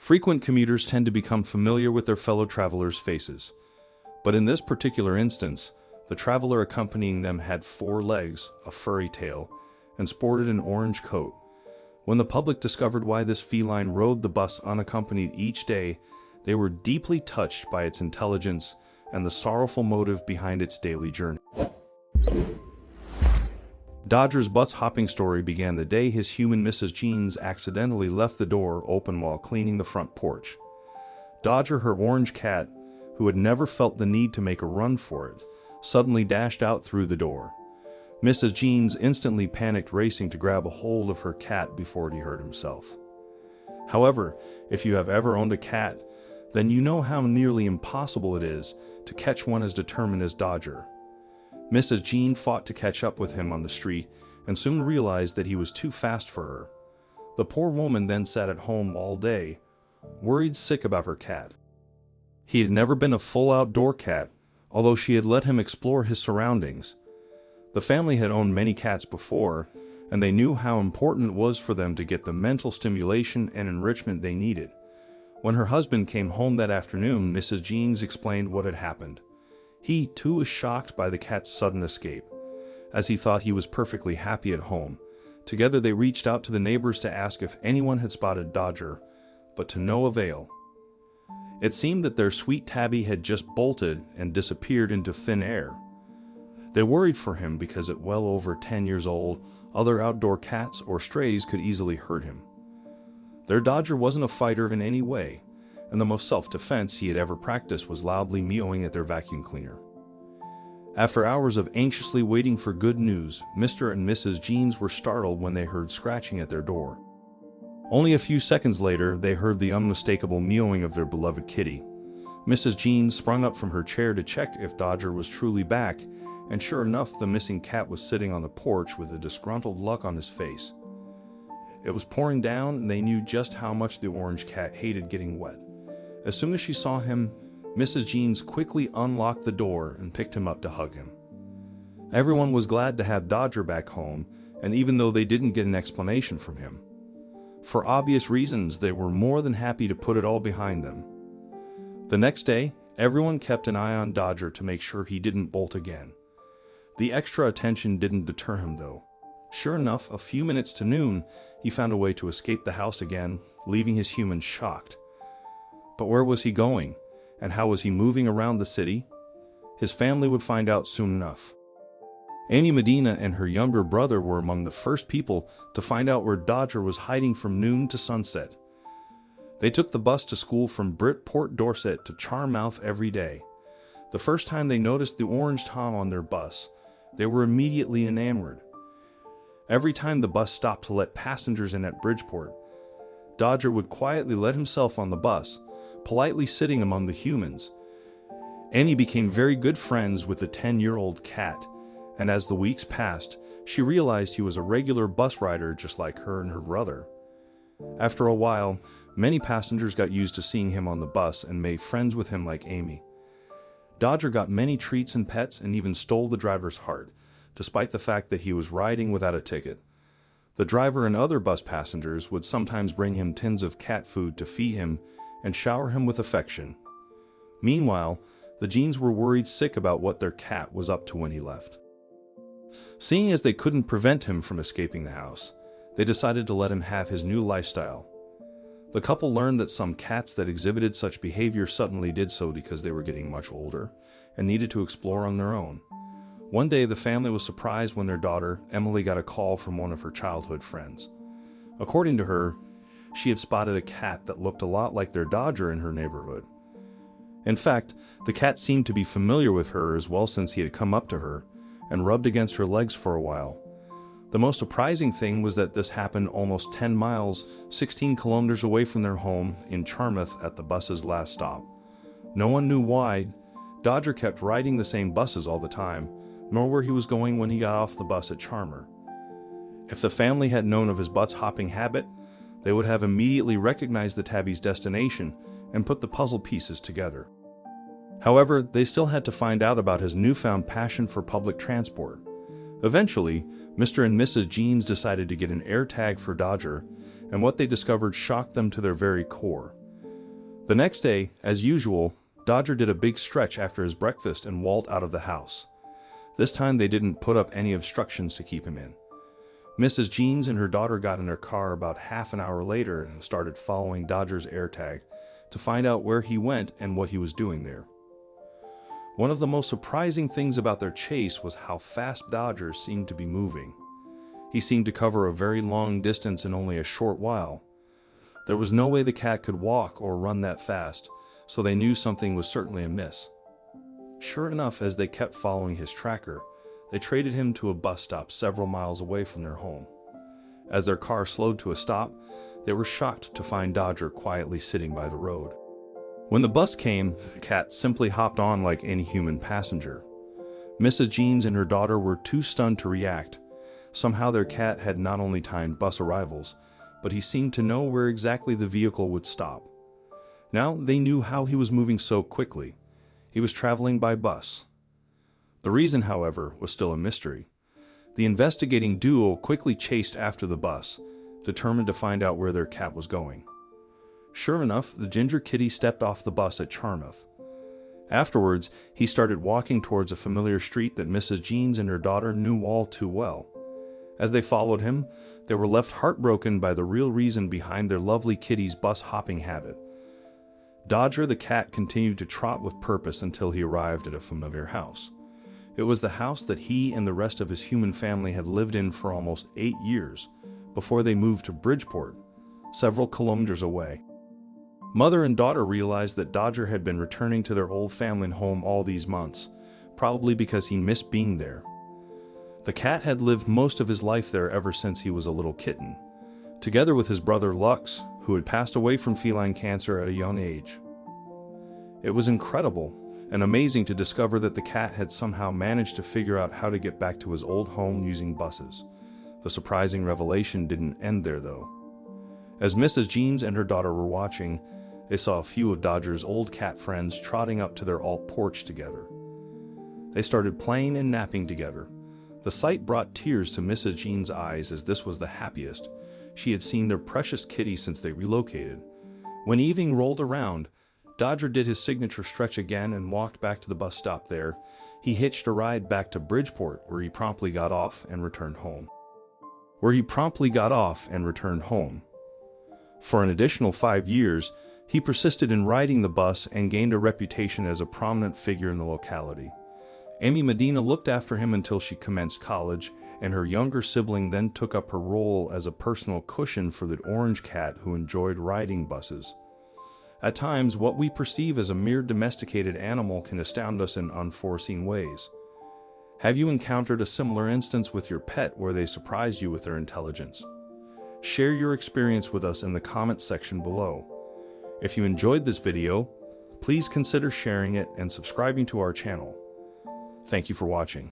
Frequent commuters tend to become familiar with their fellow travelers' faces. But in this particular instance, the traveler accompanying them had 4 legs, a furry tail, and sported an orange coat. When the public discovered why this feline rode the bus unaccompanied each day, they were deeply touched by its intelligence and the sorrowful motive behind its daily journey. Dodger's bus hopping story began the day his human Mrs. Jeans accidentally left the door open while cleaning the front porch. Dodger, her orange cat, who had never felt the need to make a run for it, suddenly dashed out through the door. Mrs. Jeans instantly panicked, racing to grab a hold of her cat before he hurt himself. However, if you have ever owned a cat, then you know how nearly impossible it is to catch one as determined as Dodger. Mrs. Jean fought to catch up with him on the street and soon realized that he was too fast for her. The poor woman then sat at home all day, worried sick about her cat. He had never been a full outdoor cat, although she had let him explore his surroundings. The family had owned many cats before, and they knew how important it was for them to get the mental stimulation and enrichment they needed. When her husband came home that afternoon, Mrs. Jeans explained what had happened. He, too, was shocked by the cat's sudden escape, as he thought he was perfectly happy at home. Together they reached out to the neighbors to ask if anyone had spotted Dodger, but to no avail. It seemed that their sweet tabby had just bolted and disappeared into thin air. They worried for him because at well over 10 years old, other outdoor cats or strays could easily hurt him. Their Dodger wasn't a fighter in any way, and the most self-defense he had ever practiced was loudly meowing at their vacuum cleaner. After hours of anxiously waiting for good news, Mr. and Mrs. Jeans were startled when they heard scratching at their door. Only a few seconds later, they heard the unmistakable meowing of their beloved kitty. Mrs. Jeans sprung up from her chair to check if Dodger was truly back, and sure enough, the missing cat was sitting on the porch with a disgruntled look on his face. It was pouring down, and they knew just how much the orange cat hated getting wet. As soon as she saw him, Mrs. Jeans quickly unlocked the door and picked him up to hug him. Everyone was glad to have Dodger back home, and even though they didn't get an explanation from him, for obvious reasons, they were more than happy to put it all behind them. The next day, everyone kept an eye on Dodger to make sure he didn't bolt again. The extra attention didn't deter him, though. Sure enough, a few minutes to noon, he found a way to escape the house again, leaving his humans shocked. But where was he going, and how was he moving around the city? His family would find out soon enough. Amy Medina and her younger brother were among the first people to find out where Dodger was hiding from noon to sunset. They took the bus to school from Bridport, Dorset to Charmouth every day. The first time they noticed the orange Tom on their bus, they were immediately enamored. Every time the bus stopped to let passengers in at Bridgeport, Dodger would quietly let himself on the bus, politely sitting among the humans. Annie became very good friends with the 10-year-old cat, and as the weeks passed, she realized he was a regular bus rider just like her and her brother. After a while, many passengers got used to seeing him on the bus and made friends with him like Amy. Dodger got many treats and pets and even stole the driver's heart, despite the fact that he was riding without a ticket. The driver and other bus passengers would sometimes bring him tins of cat food to feed him and shower him with affection. Meanwhile, the Jeans were worried sick about what their cat was up to when he left. Seeing as they couldn't prevent him from escaping the house, they decided to let him have his new lifestyle. The couple learned that some cats that exhibited such behavior suddenly did so because they were getting much older and needed to explore on their own. One day, the family was surprised when their daughter, Emily, got a call from one of her childhood friends. According to her, she had spotted a cat that looked a lot like their Dodger in her neighborhood. In fact, the cat seemed to be familiar with her as well, since he had come up to her and rubbed against her legs for a while. The most surprising thing was that this happened almost 10 miles, 16 kilometers away from their home in Charmouth at the bus's last stop. No one knew why. Dodger kept riding the same buses all the time, nor where he was going when he got off the bus at Charmer. If the family had known of his bus hopping habit, they would have immediately recognized the tabby's destination and put the puzzle pieces together. However, they still had to find out about his newfound passion for public transport. Eventually, Mr. and Mrs. Jeans decided to get an air tag for Dodger, and what they discovered shocked them to their very core. The next day, as usual, Dodger did a big stretch after his breakfast and waltzed out of the house. This time they didn't put up any obstructions to keep him in. Mrs. Jeans and her daughter got in their car about half an hour later and started following Dodger's AirTag to find out where he went and what he was doing there. One of the most surprising things about their chase was how fast Dodger seemed to be moving. He seemed to cover a very long distance in only a short while. There was no way the cat could walk or run that fast, so they knew something was certainly amiss. Sure enough, as they kept following his tracker, they traded him to a bus stop several miles away from their home. As their car slowed to a stop, they were shocked to find Dodger quietly sitting by the road. When the bus came, the cat simply hopped on like any human passenger. Mrs. Jeans and her daughter were too stunned to react. Somehow their cat had not only timed bus arrivals, but he seemed to know where exactly the vehicle would stop. Now they knew how he was moving so quickly. He was traveling by bus. The reason, however, was still a mystery. The investigating duo quickly chased after the bus, determined to find out where their cat was going. Sure enough, the ginger kitty stepped off the bus at Charmouth. Afterwards, he started walking towards a familiar street that Mrs. Jeans and her daughter knew all too well. As they followed him, they were left heartbroken by the real reason behind their lovely kitty's bus-hopping habit. Dodger the cat continued to trot with purpose until he arrived at a familiar house. It was the house that he and the rest of his human family had lived in for almost 8 years, before they moved to Bridgeport, several kilometers away. Mother and daughter realized that Dodger had been returning to their old family home all these months, probably because he missed being there. The cat had lived most of his life there ever since he was a little kitten, together with his brother Lux, who had passed away from feline cancer at a young age. It was incredible and amazing to discover that the cat had somehow managed to figure out how to get back to his old home using buses. The surprising revelation didn't end there, though. As Mrs. Jeans and her daughter were watching, they saw a few of Dodger's old cat friends trotting up to their alt porch together. They started playing and napping together. The sight brought tears to Mrs. Jean's eyes, as this was the happiest she had seen their precious kitty since they relocated. When evening rolled around, Dodger did his signature stretch again and walked back to the bus stop there. He hitched a ride back to Bridgeport, where he promptly got off and returned home. For an additional 5 years, he persisted in riding the bus and gained a reputation as a prominent figure in the locality. Amy Medina looked after him until she commenced college, and her younger sibling then took up her role as a personal cushion for the orange cat who enjoyed riding buses. At times, what we perceive as a mere domesticated animal can astound us in unforeseen ways. Have you encountered a similar instance with your pet where they surprised you with their intelligence? Share your experience with us in the comments section below. If you enjoyed this video, please consider sharing it and subscribing to our channel. Thank you for watching.